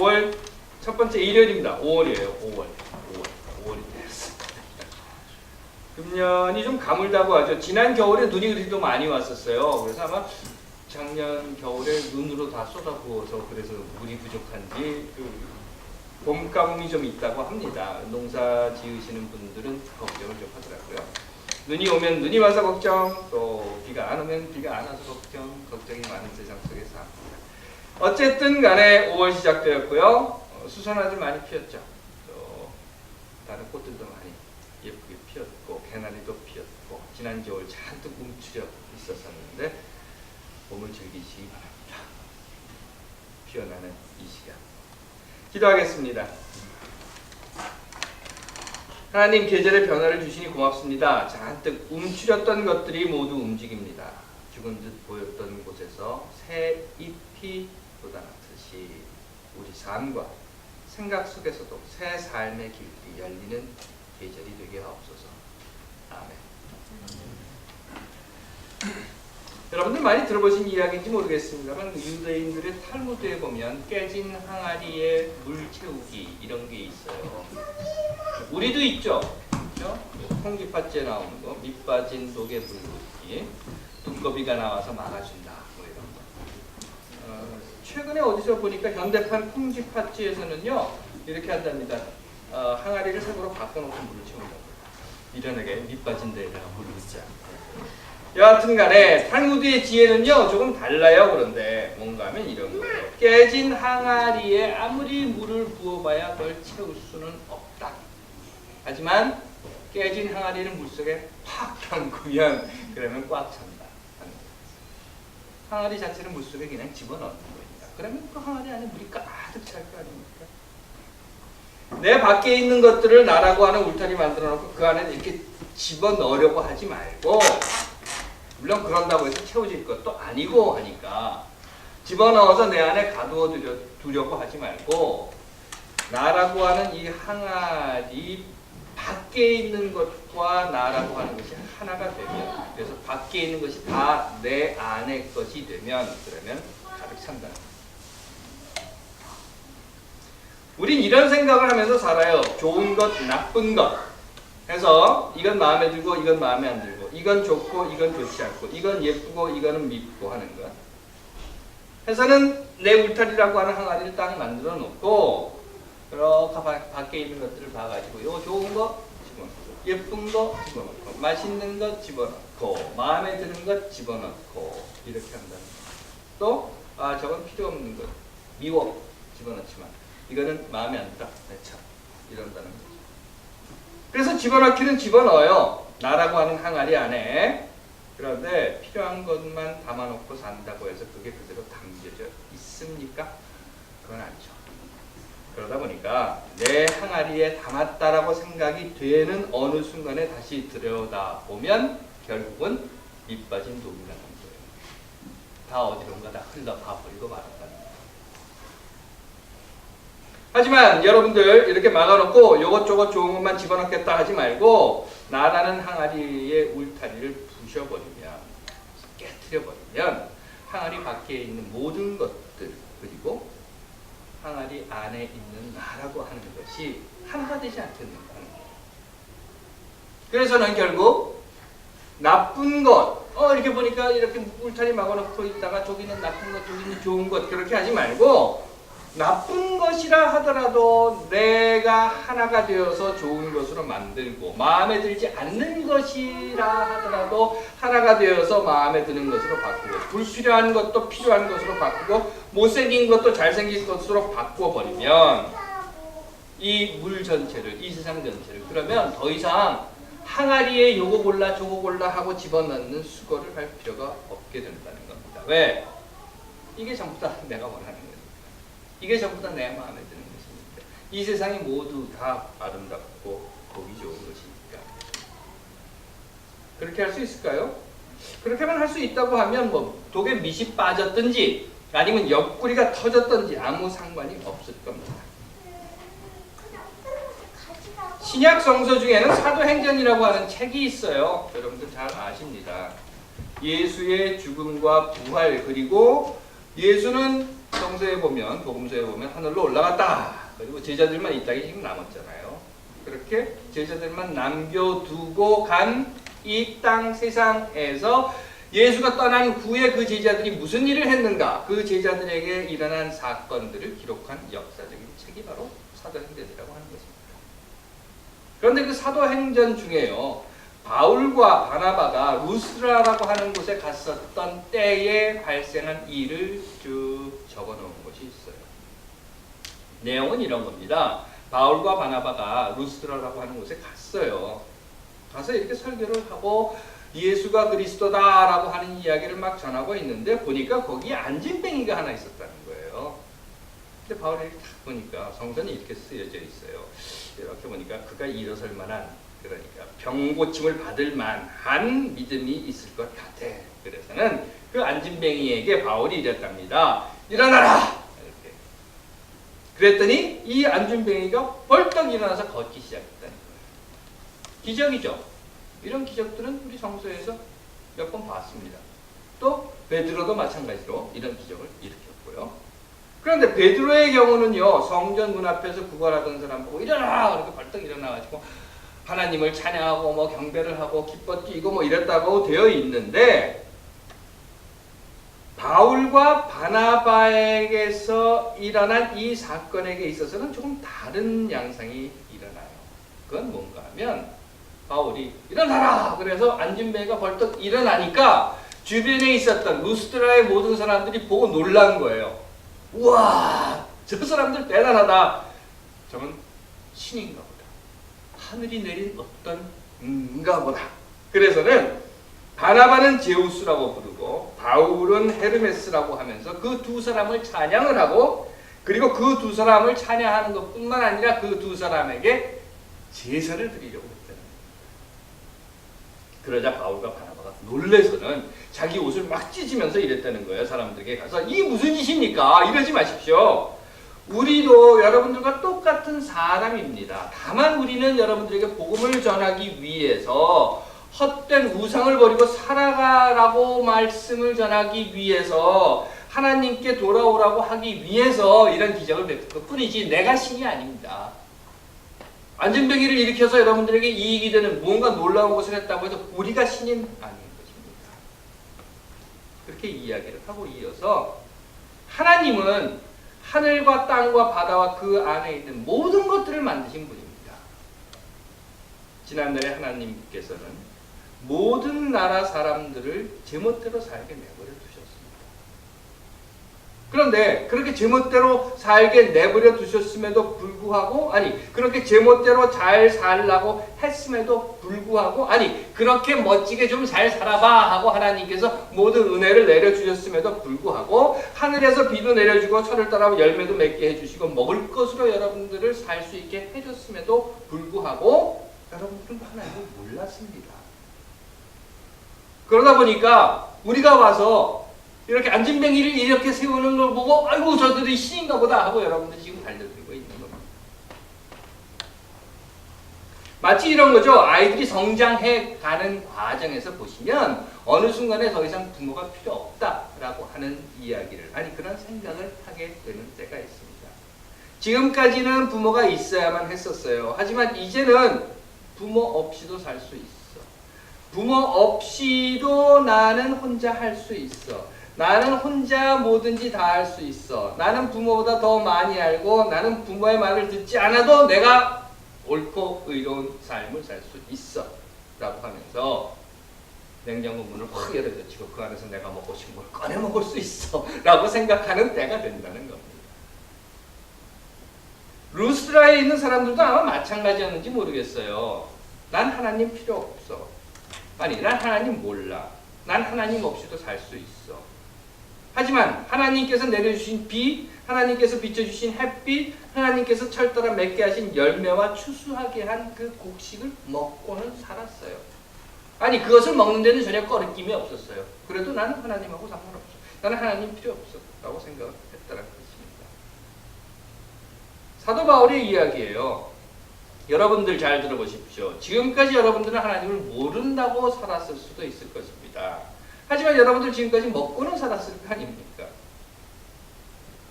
5월 첫 번째 일요일입니다. 5월이에요. 5월이 됐습니다. 금년이 좀 가물다고 하죠. 지난 겨울에 눈이 그리도 많이 왔었어요. 그래서 아마 작년 겨울에 눈으로 다 쏟아부어서 그래서 물이 부족한지 봄가뭄이 좀 있다고 합니다. 농사 지으시는 분들은 걱정을 좀 하더라고요. 눈이 오면 눈이 와서 걱정, 또 비가 안 오면 비가 안 와서 걱정이 많은 세상 속에 삽니다. 어쨌든 간에 5월 시작되었고요. 수선화들 많이 피었죠. 또 다른 꽃들도 많이 예쁘게 피었고 개나리도 피었고 지난 겨울 잔뜩 움츠려 있었었는데 봄을 즐기시기 바랍니다. 피어나는 이 시간 기도하겠습니다. 하나님, 계절의 변화를 주시니 고맙습니다. 잔뜩 움츠렸던 것들이 모두 움직입니다. 죽은 듯 보였던 곳에서 새 잎이 돋아나듯이 우리 삶과 생각 속에서도 새 삶의 길이 열리는 계절이 되게 하옵소서. 아멘. 여러분들 많이 들어보신 이야기인지 모르겠습니다만 유대인들의 탈무드에 보면 깨진 항아리에 물 채우기 이런 게 있어요. 우리도 있죠. 그렇죠? 콩쥐팥지에 나오는 거, 밑 빠진 독에 물 붓기, 두꺼비가 나와서 막아준다. 뭐 이런 거. 최근에 어디서 보니까 현대판 콩쥐팥지에서는요 이렇게 한답니다. 항아리를 새로 바꿔놓고 물을 채운다고. 미련하게 밑 빠진 데에다가 물을 붓자. 여하튼 간에 탈무드의 지혜는요 조금 달라요. 그런데 뭔가 하면 이런 거예요. 깨진 항아리에 아무리 물을 부어봐야 그걸 채울 수는 없다. 하지만 깨진 항아리를 물속에 팍 담그면 그러면 꽉 찬다. 항아리 자체를 물속에 그냥 집어넣는 겁니다. 그러면 그 항아리 안에 물이 가득 찰 거 아닙니까? 내 밖에 있는 것들을 나라고 하는 울타리 만들어 놓고 그 안에 이렇게 집어넣으려고 하지 말고, 물론 그런다고 해서 채워질 것도 아니고 하니까 집어넣어서 내 안에 가두어 두려고 하지 말고, 나라고 하는 이 항아리 밖에 있는 것과 나라고 하는 것이 하나가 되면, 그래서 밖에 있는 것이 다 내 안의 것이 되면, 그러면 가득 찬다. 우린 이런 생각을 하면서 살아요. 좋은 것, 나쁜 것 해서 이건 마음에 들고 이건 마음에 안 들고, 이건 좋고 이건 좋지 않고, 이건 예쁘고 이거는 밉고 하는 것 해서는 내 울타리라고 하는 항아리를 딱 만들어 놓고 이렇게 밖에 있는 것들을 봐가지고 요 좋은 거 집어넣고, 예쁜 거 집어넣고, 맛있는 거 집어넣고, 마음에 드는 것 집어넣고 이렇게 한다는 거. 또 저건 필요 없는 것, 미워 집어넣지만 이거는 마음에 안 들어, 내차 이런다는 거죠. 그래서 집어넣기는 집어넣어요. 나라고 하는 항아리 안에. 그런데 필요한 것만 담아놓고 산다고 해서 그게 그대로 담겨져 있습니까? 그건 아니죠. 그러다 보니까 내 항아리에 담았다라고 생각이 되는 어느 순간에 다시 들여다보면 결국은 밑 빠진 독이라는 거예요. 다 어디론가 다 흘러가버리고 말았다는 거예요. 하지만 여러분들 이렇게 막아놓고 요것저것 좋은 것만 집어넣겠다 하지 말고, 나라는 항아리의 울타리를 부셔버리면, 깨트려버리면 항아리 밖에 있는 모든 것들, 그리고 항아리 안에 있는 나라고 하는 것이 하나가 되지 않겠는가 하는 거예요. 그래서는 결국 나쁜 것, 이렇게 보니까 이렇게 울타리 막아놓고 있다가 저기는 나쁜 것, 저기는 좋은 것, 그렇게 하지 말고, 나쁜 것이라 하더라도 내가 하나가 되어서 좋은 것으로 만들고, 마음에 들지 않는 것이라 하더라도 하나가 되어서 마음에 드는 것으로 바꾸고, 불필요한 것도 필요한 것으로 바꾸고, 못생긴 것도 잘생긴 것으로 바꿔버리면 이 물 전체를, 이 세상 전체를, 그러면 더 이상 항아리에 요거 골라 저거 골라 하고 집어넣는 수고를 할 필요가 없게 된다는 겁니다. 왜? 이게 전부 다 내가 원하는 거예요. 이게 전부 다 내 마음에 드는 것이니까. 이 세상이 모두 다 아름답고 보기 좋은 것이니까. 그렇게 할 수 있을까요? 그렇게만 할 수 있다고 하면 독에 밑이 빠졌든지 아니면 옆구리가 터졌든지 아무 상관이 없을 겁니다. 신약 성서 중에는 사도행전이라고 하는 책이 있어요. 여러분들 잘 아십니다. 예수의 죽음과 부활, 그리고 예수는 성서에 보면, 복음서에 보면 하늘로 올라갔다. 그리고 제자들만 이 땅에 지금 남았잖아요. 그렇게 제자들만 남겨두고 간 이 땅 세상에서 예수가 떠난 후에 그 제자들이 무슨 일을 했는가? 그 제자들에게 일어난 사건들을 기록한 역사적인 책이 바로 사도행전이라고 하는 것입니다. 그런데 그 사도행전 중에요, 바울과 바나바가 루스드라라고 하는 곳에 갔었던 때에 발생한 일을 쭉 적어놓은 것이 있어요. 내용은 이런 겁니다. 바울과 바나바가 루스드라라고 하는 곳에 갔어요. 가서 이렇게 설교를 하고 예수가 그리스도다라고 하는 이야기를 막 전하고 있는데 보니까 거기에 안진뱅이가 하나 있었다는 거예요. 근데 바울이 딱 보니까 성전이 이렇게 쓰여져 있어요. 이렇게 보니까 그가 일어설 만한, 그러니까 병 고침을 받을 만한 믿음이 있을 것 같아. 그래서는 그 안진뱅이에게 바울이 이랬답니다. 일어나라! 이렇게. 그랬더니 이 안진뱅이가 벌떡 일어나서 걷기 시작했다는 거예요. 기적이죠. 이런 기적들은 우리 성서에서 몇 번 봤습니다. 또 베드로도 마찬가지로 이런 기적을 일으켰고요. 그런데 베드로의 경우는요, 성전 문 앞에서 구걸하던 사람 보고 일어나! 이렇게 벌떡 일어나가지고 하나님을 찬양하고 뭐 경배를 하고 기뻐 뛰고 뭐 이랬다고 되어 있는데, 바울과 바나바에게서 일어난 이 사건에게 있어서는 조금 다른 양상이 일어나요. 그건 뭔가 하면 바울이 일어나라! 그래서 안진뱅이가 벌떡 일어나니까 주변에 있었던 루스드라의 모든 사람들이 보고 놀란 거예요. 우와! 저 사람들 대단하다. 저건 신인가 보다. 하늘이 내린 어떤 인가 보다. 그래서는 바나바는 제우스라고 부르고 바울은 헤르메스라고 하면서 그 두 사람을 찬양을 하고, 그리고 그 두 사람을 찬양하는 것뿐만 아니라 그 두 사람에게 제사를 드리려고 했다는 거예요. 그러자 바울과 바나바가 놀래서는 자기 옷을 막 찢으면서 이랬다는 거예요. 사람들에게 가서 이게 무슨 짓입니까? 이러지 마십시오. 우리도 여러분들과 똑같은 사람입니다. 다만 우리는 여러분들에게 복음을 전하기 위해서 헛된 우상을 버리고 살아가라고 말씀을 전하기 위해서 하나님께 돌아오라고 하기 위해서 이런 기적을 베푼 것 뿐이지 내가 신이 아닙니다. 안진뱅이를 일으켜서 여러분들에게 이익이 되는 뭔가 놀라운 것을 했다고 해서 우리가 신인 아닌 것입니다. 그렇게 이야기를 하고 이어서 하나님은 하늘과 땅과 바다와 그 안에 있는 모든 것들을 만드신 분입니다. 지난날에 하나님께서는 모든 나라 사람들을 제멋대로 살게 내버려 두셨습니다. 그런데 그렇게 제멋대로 살게 내버려 두셨음에도 불구하고, 그렇게 제멋대로 잘 살라고 했음에도 불구하고, 그렇게 멋지게 좀 잘 살아봐 하고 하나님께서 모든 은혜를 내려주셨음에도 불구하고, 하늘에서 비도 내려주고 철을 따라 열매도 맺게 해주시고 먹을 것으로 여러분들을 살 수 있게 해줬음에도 불구하고 여러분들은 하나님을 몰랐습니다. 그러다 보니까 우리가 와서 이렇게 안진뱅이를 이렇게 세우는 걸 보고 아이고 저들이 신인가 보다 하고 여러분들이 지금 달려들고 있는 겁니다. 마치 이런 거죠. 아이들이 성장해 가는 과정에서 보시면 어느 순간에 더 이상 부모가 필요 없다라고 하는 이야기를, 그런 생각을 하게 되는 때가 있습니다. 지금까지는 부모가 있어야만 했었어요. 하지만 이제는 부모 없이도 살 수 있어. 부모 없이도 나는 혼자 할 수 있어. 나는 혼자 뭐든지 다 할 수 있어. 나는 부모보다 더 많이 알고 나는 부모의 말을 듣지 않아도 내가 옳고 의로운 삶을 살 수 있어 라고 하면서 냉장고 문을 확 열어젖히고 그 안에서 내가 먹고 싶은 걸 꺼내 먹을 수 있어 라고 생각하는 때가 된다는 겁니다. 루스드라에 있는 사람들도 아마 마찬가지였는지 모르겠어요. 난 하나님 필요 없어. 난 하나님 몰라. 난 하나님 없이도 살 수 있어. 하지만 하나님께서 내려주신 비, 하나님께서 비춰주신 햇빛, 하나님께서 철 따라 맺게 하신 열매와 추수하게 한 그 곡식을 먹고는 살았어요. 그것을 먹는 데는 전혀 꺼리낌이 없었어요. 그래도 나는 하나님하고 상관없어. 나는 하나님 필요 없어 라고 생각을 했다는 것입니다. 사도 바울의 이야기예요. 여러분들 잘 들어보십시오. 지금까지 여러분들은 하나님을 모른다고 살았을 수도 있을 것입니다. 하지만 여러분들 지금까지 먹고는 살았을 거 아닙니까?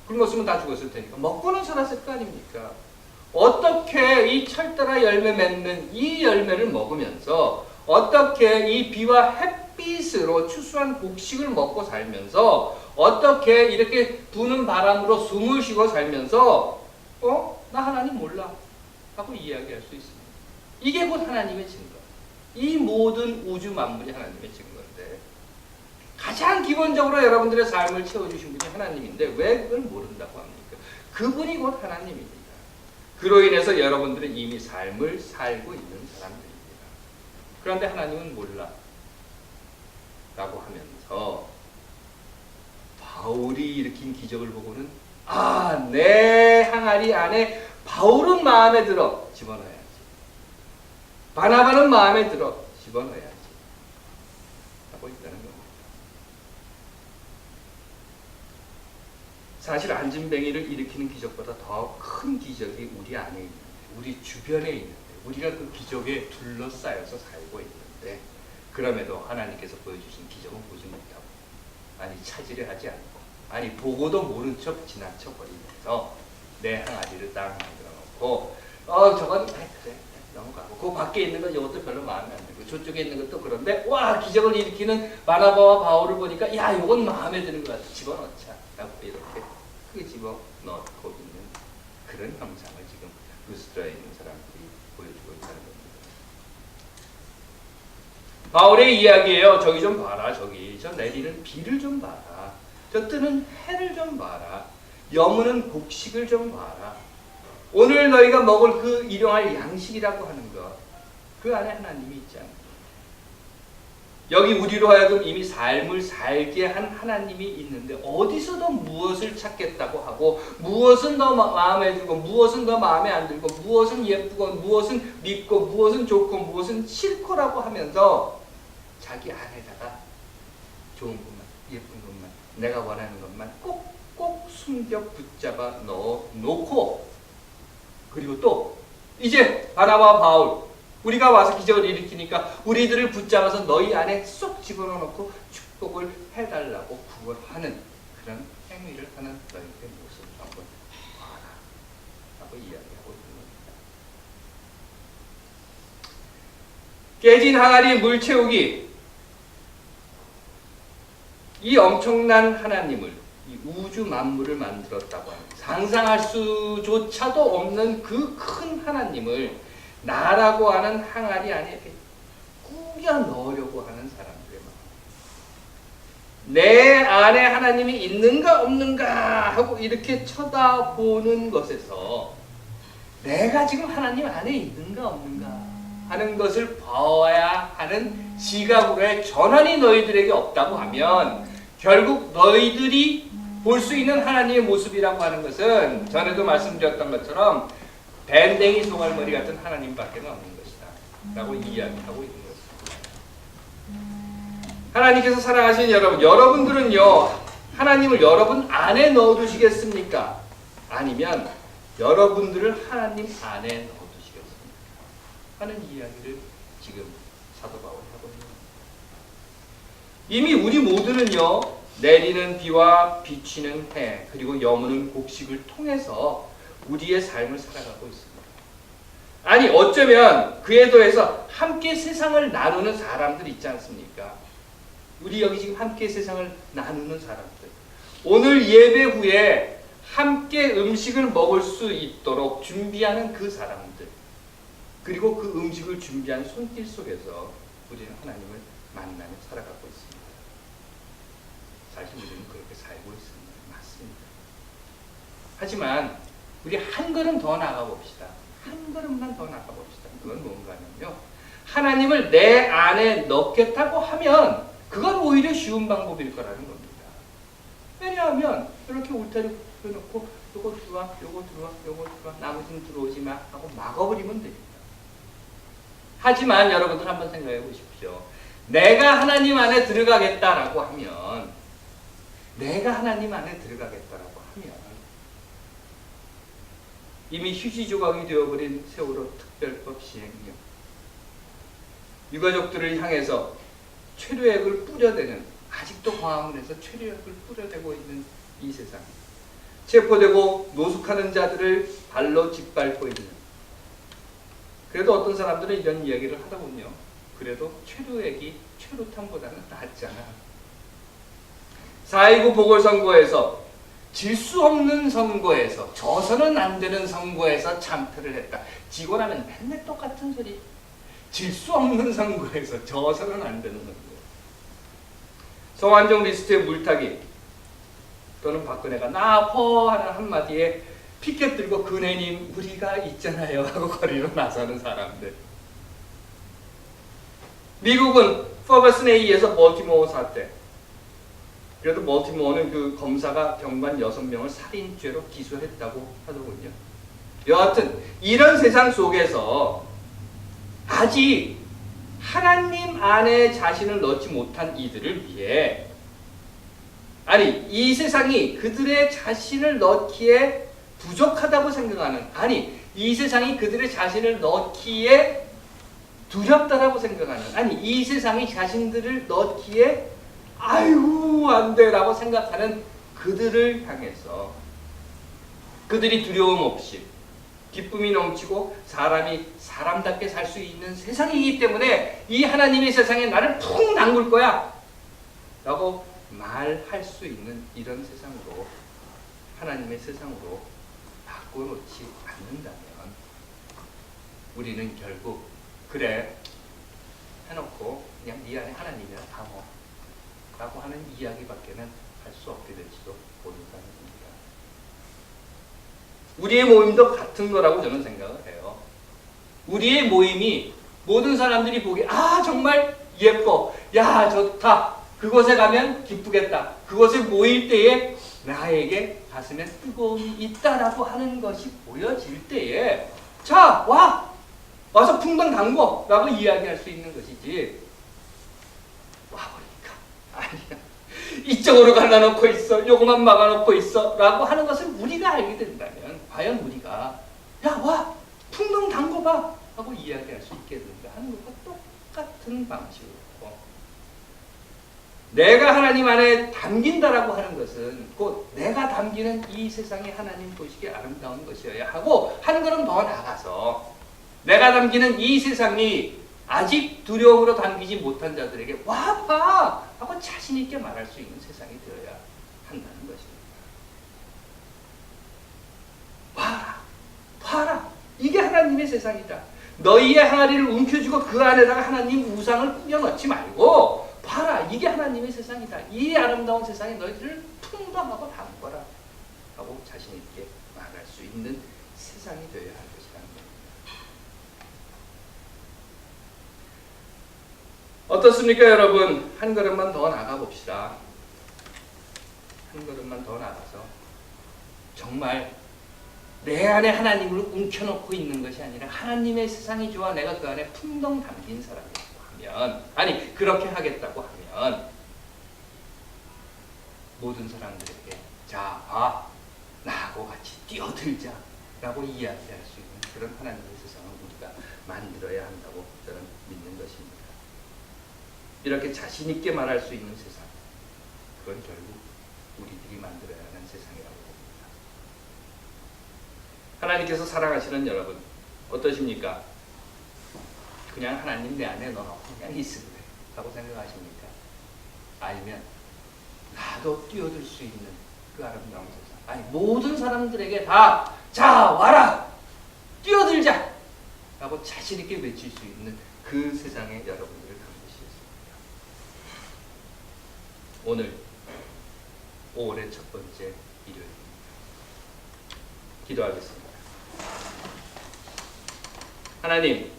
굶었으면 다 죽었을 테니까 먹고는 살았을 거 아닙니까? 어떻게 이 철따라 열매 맺는 이 열매를 먹으면서 어떻게 이 비와 햇빛으로 추수한 곡식을 먹고 살면서 어떻게 이렇게 부는 바람으로 숨을 쉬고 살면서 나 하나님 몰라 하고 이야기할 수 있습니다. 이게 곧 하나님의 증거. 이 모든 우주 만물이 하나님의 증거인데 가장 기본적으로 여러분들의 삶을 채워주신 분이 하나님인데 왜 그걸 모른다고 합니까? 그분이 곧 하나님입니다. 그로 인해서 여러분들은 이미 삶을 살고 있는 사람들입니다. 그런데 하나님은 몰라 라고 하면서 바울이 일으킨 기적을 보고는 내 항아리 안에 바울은 마음에 들어 집어넣어야지. 바나바는 마음에 들어 집어넣어야지. 하고 있다는 겁니다. 사실 안진뱅이를 일으키는 기적보다 더 큰 기적이 우리 안에 있는데, 우리 주변에 있는데, 우리가 그 기적에 둘러싸여서 살고 있는데, 그럼에도 하나님께서 보여주신 기적은 보지 못하고, 차지를 하지 않고, 보고도 모른 척 지나쳐 버리면서 내 항아리를 딱 만들어 놓고, 저건 그래 넘어가고, 그 밖에 있는 건 이것도 별로 마음에 안 들고, 저쪽에 있는 것도 그런데 기적을 일으키는 바나바와 바울을 보니까 이건 마음에 드는 것 같아, 집어넣자 라고 이렇게 크게 집어넣고 있는 그런 형상을 지금 루스드라에 있는 사람들이 보여주고 있다는 겁니다. 바울의 이야기예요. 저기 좀 봐라. 저 내리는 비를 좀 봐라. 저 뜨는 해를 좀 봐라. 여무는 곡식을 좀 봐라. 오늘 너희가 먹을 그 일용할 양식이라고 하는 것, 그 안에 하나님이 있지 않습니까? 여기 우리로 하여금 이미 삶을 살게 한 하나님이 있는데 어디서 더 무엇을 찾겠다고 하고, 무엇은 더 마음에 들고 무엇은 더 마음에 안 들고, 무엇은 예쁘고 무엇은 밉고 무엇은 좋고 무엇은 싫고라고 하면서 자기 안에다가 좋은 것만, 예쁜 것만, 내가 원하는 것만 꼭꼭 숨겨 붙잡아 넣어놓고, 그리고 또 이제 바나바와 바울, 우리가 와서 기적을 일으키니까 우리들을 붙잡아서 너희 안에 쏙 집어넣고 축복을 해달라고 구걸하는 그런 행위를 하는 너희의 모습을 한번 봐라 하고 이야기하고 있는 겁니다. 깨진 항아리 물 채우기, 이 엄청난 하나님을, 이 우주 만물을 만들었다고 합니다. 상상할 수조차도 없는 그 큰 하나님을 나라고 하는 항아리 안에 이렇게 꾸겨 넣으려고 하는 사람들의 마음. 내 안에 하나님이 있는가 없는가 하고 이렇게 쳐다보는 것에서 내가 지금 하나님 안에 있는가 없는가 하는 것을 봐야 하는 시각으로의 전환이 너희들에게 없다고 하면 결국 너희들이 볼 수 있는 하나님의 모습이라고 하는 것은 전에도 말씀드렸던 것처럼 밴댕이 송알머리 같은 하나님밖에 없는 것이다 라고 이야기하고 있는 것입니다. 하나님께서 사랑하시는 여러분들은요, 하나님을 여러분 안에 넣어두시겠습니까? 아니면 여러분들을 하나님 안에 넣어두시겠습니까? 하는 이야기를 지금 사도 바울이 하고 있는 겁니다. 이미 우리 모두는요, 내리는 비와 비치는 해, 그리고 여무는 곡식을 통해서 우리의 삶을 살아가고 있습니다. 어쩌면 그에 더해서 함께 세상을 나누는 사람들 있지 않습니까? 우리 여기 지금 함께 세상을 나누는 사람들, 오늘 예배 후에 함께 음식을 먹을 수 있도록 준비하는 그 사람들, 그리고 그 음식을 준비한 손길 속에서 우리는 하나님을 만나며 살아가고 있습니다. 사실 우리는 그렇게 살고 있습니다. 맞습니다. 하지만 우리 한 걸음 더 나가봅시다. 한 걸음만 더 나가봅시다. 그건 뭔가 하면요, 하나님을 내 안에 넣겠다고 하면 그건 오히려 쉬운 방법일 거라는 겁니다. 왜냐하면 이렇게 울타리 펴놓고 요거 들어와, 요거 들어와, 요거 들어와, 나머지는 들어오지 마 하고 막아버리면 됩니다. 하지만 여러분들 한번 생각해 보십시오. 내가 하나님 안에 들어가겠다라고 하면, 내가 하나님 안에 들어가겠다라고 하면 이미 휴지 조각이 되어버린 세월호 특별법 시행령, 유가족들을 향해서 최루액을 뿌려대는, 아직도 광화문에서 최루액을 뿌려대고 있는 이 세상, 체포되고 노숙하는 자들을 발로 짓밟고 있는. 그래도 어떤 사람들은 이런 이야기를 하더군요. 그래도 최루액이 최루탄보다는 낫잖아. 4.19 보궐선거에서 질 수 없는 선거에서, 져서는 안 되는 선거에서 참패를 했다. 지고 나면 맨날 똑같은 소리. 질 수 없는 선거에서 져서는 안 되는 선거. 성완종 리스트의 물타기 또는 박근혜가 나포 하는 한마디에 피켓 들고 근혜님 우리가 있잖아요 하고 거리로 나서는 사람들. 미국은 퍼거슨에 의해서 멀티모어 사태. 그래도 멀티모어는 그 검사가 경관 6명을 살인죄로 기소했다고 하더군요. 여하튼 이런 세상 속에서 아직 하나님 안에 자신을 넣지 못한 이들을 위해, 아니 이 세상이 그들의 자신을 넣기에 부족하다고 생각하는, 아니 이 세상이 그들의 자신을 넣기에 두렵다라고 생각하는, 아니 이 세상이 자신들을 넣기에 아유 안 돼라고 생각하는 그들을 향해서 그들이 두려움 없이 기쁨이 넘치고 사람이 사람답게 살 수 있는 세상이기 때문에 이 하나님의 세상에 나를 푹 담글 거야 라고 말할 수 있는 이런 세상으로, 하나님의 세상으로 바꿔놓지 않는다면 우리는 결국 그래 해놓고 그냥 네 안에 하나님이야 다 뭐 라고 하는 이야기밖에는 할 수 없게 될지도 모른다는 겁니다. 우리의 모임도 같은 거라고 저는 생각을 해요. 우리의 모임이 모든 사람들이 보기에 아 정말 예뻐, 야 좋다, 그곳에 가면 기쁘겠다, 그곳에 모일 때에 나에게 가슴에 뜨거움이 있다라고 하는 것이 보여질 때에 자 와서 풍덩 담궈 라고 이야기할 수 있는 것이지, 와보니까 아니야 이쪽으로 갈라놓고 있어, 요거만 막아놓고 있어 라고 하는 것을 우리가 알게 된다면 과연 우리가 야 와 풍덩 담궈봐 하고 이야기할 수 있겠는가 하는 것과 똑같은 방식으로 내가 하나님 안에 담긴다라고 하는 것은 곧 내가 담기는 이 세상에 하나님 보시기에 아름다운 것이어야 하고, 한 걸음 더 나아가서 내가 담기는 이 세상이 아직 두려움으로 담기지 못한 자들에게 와봐 하고 자신 있게 말할 수 있는 세상이 되어야 한다는 것입니다. 봐라 이게 하나님의 세상이다. 너희의 항아리를 움켜쥐고 그 안에다가 하나님 우상을 꾸며넣지 말고 봐라 이게 하나님의 세상이다. 이 아름다운 세상에 너희들을 풍덩하고 담거라 하고 자신 있게 말할 수 있는 세상이 되어야 할 것이라는 겁니다. 어떻습니까 여러분? 한 걸음만 더 나가 봅시다. 한 걸음만 더 나가서 정말 내 안에 하나님을 움켜놓고 있는 것이 아니라 하나님의 세상이 좋아 내가 그 안에 풍덩 담긴 사람이라고 하면, 아니 그렇게 하겠다고 하면 모든 사람들에게 자 봐 나하고 같이 뛰어들자 라고 이야기할 수 있는 그런 하나님의 세상을 우리가 만들어야 한다고 저는 믿는 것입니다. 이렇게 자신 있게 말할 수 있는 세상, 그건 결국 우리들이 만들어야 하는 세상이라고 봅니다. 하나님께서 사랑하시는 여러분 어떠십니까? 그냥 하나님 내 안에 넣어놓고 그냥 있으면 돼 라고 생각하십니까? 아니면 나도 뛰어들 수 있는 그 아름다운 세상, 아니 모든 사람들에게 다 자 와라 뛰어들자 라고 자신 있게 외칠 수 있는 그 세상에 여러분들을 담으시겠습니다. 오늘 5월의 첫 번째 일요일입니다. 기도하겠습니다. 하나님,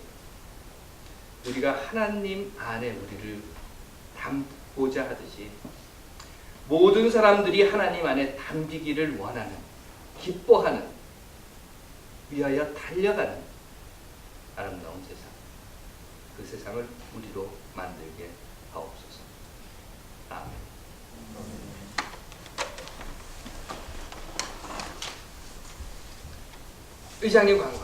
우리가 하나님 안에 우리를 담고자 하듯이 모든 사람들이 하나님 안에 담기기를 원하는, 기뻐하는, 위하여 달려가는 아름다운 세상, 그 세상을 우리로 만들게 하옵소서. 아멘. 의장님 광고.